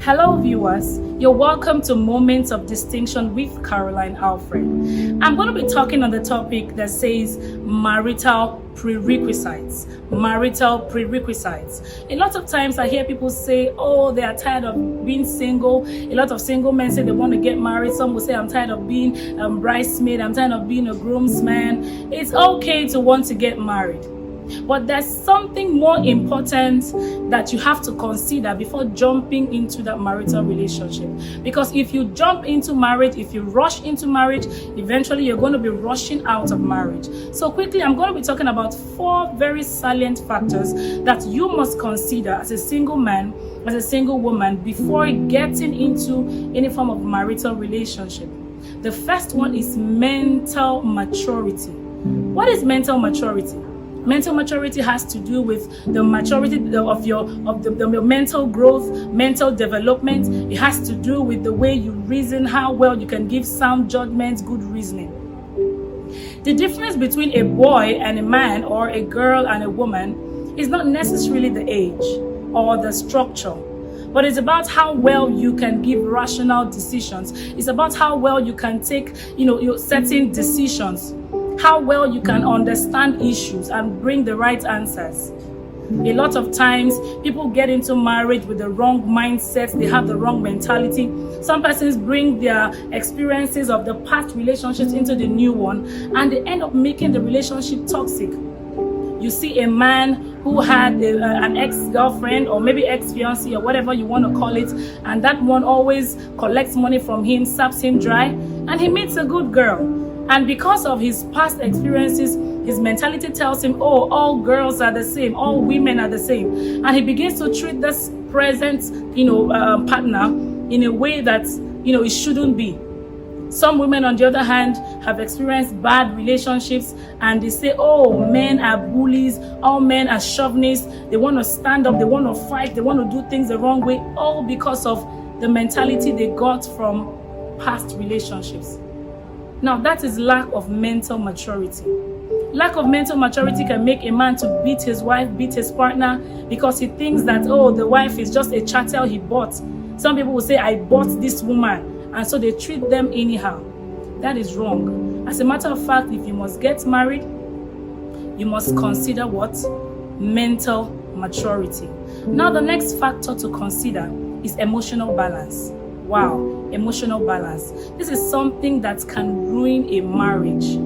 Hello viewers, you're welcome to Moments of Distinction with Caroline Alfred. I'm going to be talking on the topic that says marital prerequisites. Marital prerequisites. A lot of times I hear people say, oh, they are tired of being single. A lot of single men say they want to get married. Some will say, I'm tired of being a bridesmaid. I'm tired of being a groomsman. It's okay to want to get married. But there's something more important that you have to consider before jumping into that marital relationship. Because if you jump into marriage, if you rush into marriage, eventually you're going to be rushing out of marriage. So quickly, I'm going to be talking about 4 very salient factors that you must consider as a single man, as a single woman, before getting into any form of marital relationship. The first one is mental maturity. What is mental maturity? Mental maturity has to do with the maturity of your mental growth, mental development. It has to do with the way you reason, how well you can give sound judgment, good reasoning. The difference between a boy and a man, or a girl and a woman, is not necessarily the age or the structure, but it's about how well you can give rational decisions. It's about how well you can take, your certain decisions, how well you can understand issues and bring the right answers. A lot of times, people get into marriage with the wrong mindset. They have the wrong mentality. Some persons bring their experiences of the past relationships into the new one, and they end up making the relationship toxic. You see a man who had an ex-girlfriend or maybe ex-fiancé or whatever you want to call it, and that one always collects money from him, saps him dry, and he meets a good girl. And because of his past experiences, his mentality tells him, oh, all girls are the same, all women are the same. And he begins to treat this present, partner in a way that, it shouldn't be. Some women, on the other hand, have experienced bad relationships, and they say, oh, men are bullies, all men are chauvinists, they want to stand up, they want to fight, they want to do things the wrong way, all because of the mentality they got from past relationships. Now, that is lack of mental maturity. Lack of mental maturity can make a man to beat his wife, beat his partner, because he thinks that, oh, the wife is just a chattel he bought. Some people will say, I bought this woman, and so they treat them anyhow. That is wrong. As a matter of fact, if you must get married, you must consider what? Mental maturity. Now, the next factor to consider is emotional balance. Wow, emotional balance. This is something that can ruin a marriage.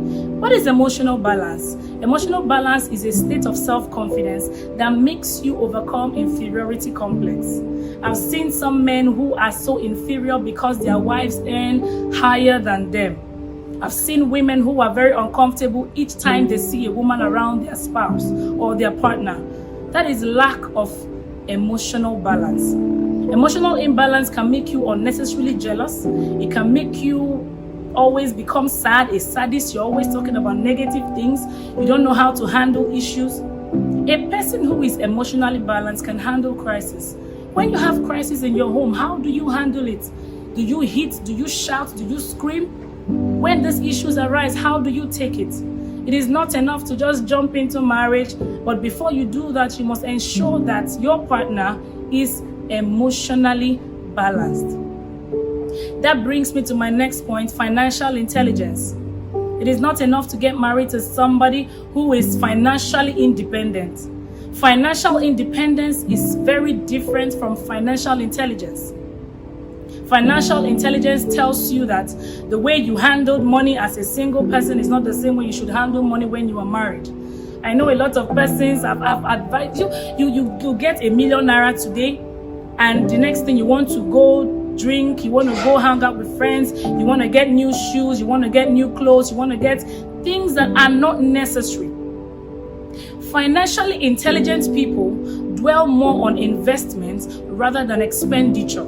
What is emotional balance? Emotional balance is a state of self-confidence that makes you overcome inferiority complex. I've seen some men who are so inferior because their wives earn higher than them. I've seen women who are very uncomfortable each time they see a woman around their spouse or their partner. That is lack of emotional balance. Emotional imbalance can make you unnecessarily jealous. It can make you always become sad, a sadist. You're always talking about negative things. You don't know how to handle issues. A person who is emotionally balanced can handle crisis. When you have crisis in your home, how do you handle it? Do you hit? Do you shout? Do you scream? When these issues arise, how do you take it? It is not enough to just jump into marriage, but before you do that, you must ensure that your partner is emotionally balanced. That brings me to my next point, financial intelligence. It is not enough to get married to somebody who is financially independent. Financial independence is very different from financial intelligence. Financial intelligence tells you that the way you handled money as a single person is not the same way you should handle money when you are married. I know a lot of persons have advised you get #1 million today, and the next thing you want to go drink, you want to go hang out with friends, you want to get new shoes, you want to get new clothes, you want to get things that are not necessary. Financially intelligent people dwell more on investments rather than expenditure.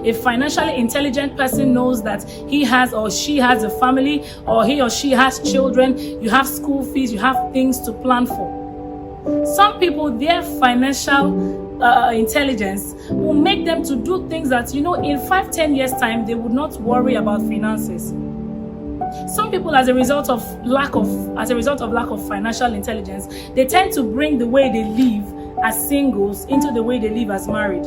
A financially intelligent person knows that he has or she has a family, or he or she has children, you have school fees, you have things to plan for. Some people, their financial intelligence will make them to do things that, in 5-10 years time, they would not worry about finances. Some people, as a result of lack of financial intelligence, they tend to bring the way they live as singles into the way they live as married.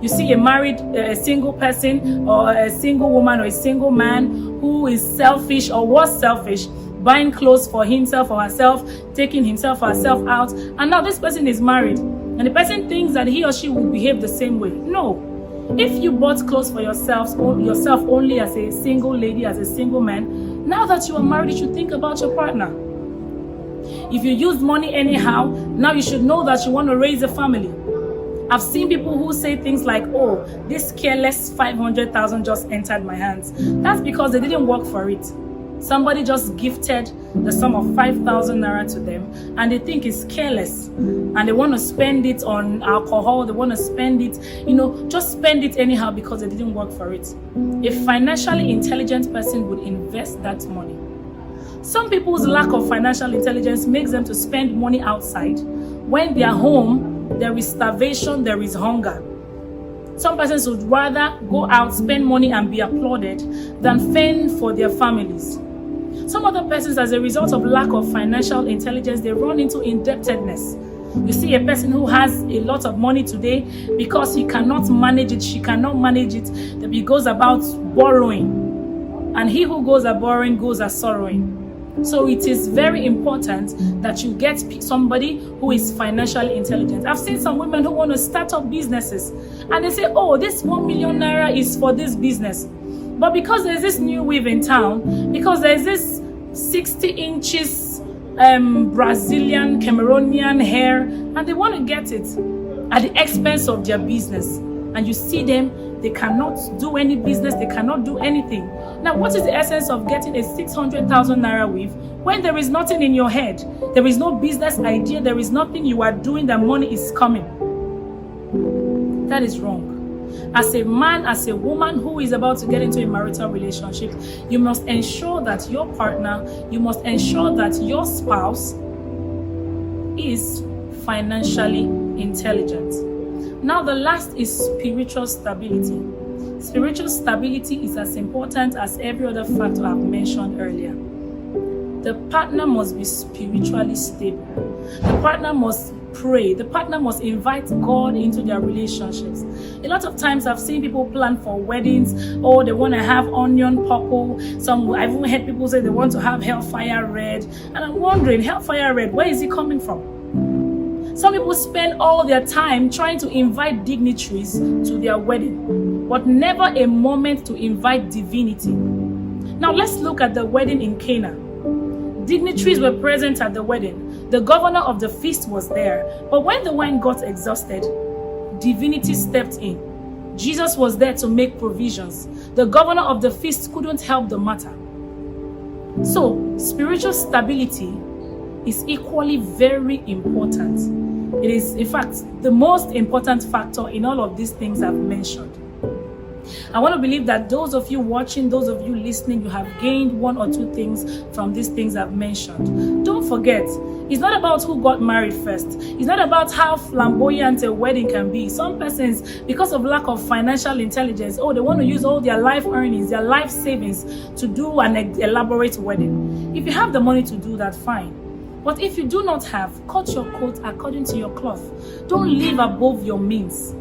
You see a single person or a single woman or a single man who is selfish or was selfish, buying clothes for himself or herself, taking himself or herself out, and now this person is married, and the person thinks that he or she will behave the same way. No. If you bought clothes for yourself only as a single lady, as a single man, now that you are married, you should think about your partner. If you used money anyhow, now you should know that you want to raise a family. I've seen people who say things like, oh, this careless 500,000 just entered my hands. That's because they didn't work for it. Somebody just gifted the sum of 5,000 naira to them, and they think it's careless, and they want to spend it on alcohol. They want to spend it, just spend it anyhow because they didn't work for it. A financially intelligent person would invest that money. Some people's lack of financial intelligence makes them to spend money outside. When they are home, there is starvation, there is hunger. Some persons would rather go out, spend money and be applauded than fend for their families. Some other persons, as a result of lack of financial intelligence, they run into indebtedness. You see a person who has a lot of money today, because he cannot manage it, she cannot manage it, that he goes about borrowing. And he who goes a borrowing goes a sorrowing. So it is very important that you get somebody who is financially intelligent. I've seen some women who want to start up businesses, and they say, oh, this 1 million naira is for this business. But because there's this new weave in town, because there's this 60 inches Brazilian, Cameroonian hair, and they want to get it at the expense of their business. And you see them, they cannot do any business, they cannot do anything. Now, what is the essence of getting a 600,000 naira weave when there is nothing in your head? There is no business idea, there is nothing you are doing, that money is coming. That is wrong. As a man, as a woman who is about to get into a marital relationship, you must ensure that your partner, you must ensure that your spouse is financially intelligent. Now, the last is spiritual stability. Spiritual stability is as important as every other factor I've mentioned earlier. The partner must be spiritually stable. The partner must pray. The partner must invite God into their relationships. A lot of times I've seen people plan for weddings. Oh, they want to have onion purple. I've even heard people say they want to have hellfire red. And I'm wondering, hellfire red, where is it coming from? Some people spend all their time trying to invite dignitaries to their wedding, but never a moment to invite divinity. Now let's look at the wedding in Cana. Dignitaries were present at the wedding. The governor of the feast was there. But when the wine got exhausted, divinity stepped in. Jesus was there to make provisions. The governor of the feast couldn't help the matter. So, spiritual stability is equally very important. It is, in fact, the most important factor in all of these things I've mentioned. I want to believe that those of you watching, those of you listening, you have gained one or two things from these things I've mentioned. Don't forget, it's not about who got married first. It's not about how flamboyant a wedding can be. Some persons, because of lack of financial intelligence, they want to use all their life earnings, their life savings to do an elaborate wedding. If you have the money to do that, fine. But if you do not have, cut your coat according to your cloth. Don't live above your means.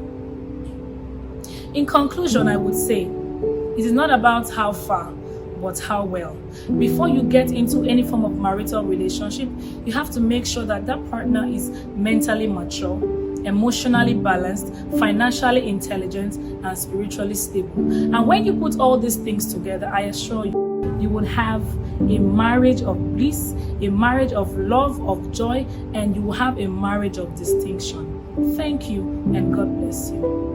In conclusion, I would say, it is not about how far, but how well. Before you get into any form of marital relationship, you have to make sure that that partner is mentally mature, emotionally balanced, financially intelligent, and spiritually stable. And when you put all these things together, I assure you, you will have a marriage of bliss, a marriage of love, of joy, and you will have a marriage of distinction. Thank you, and God bless you.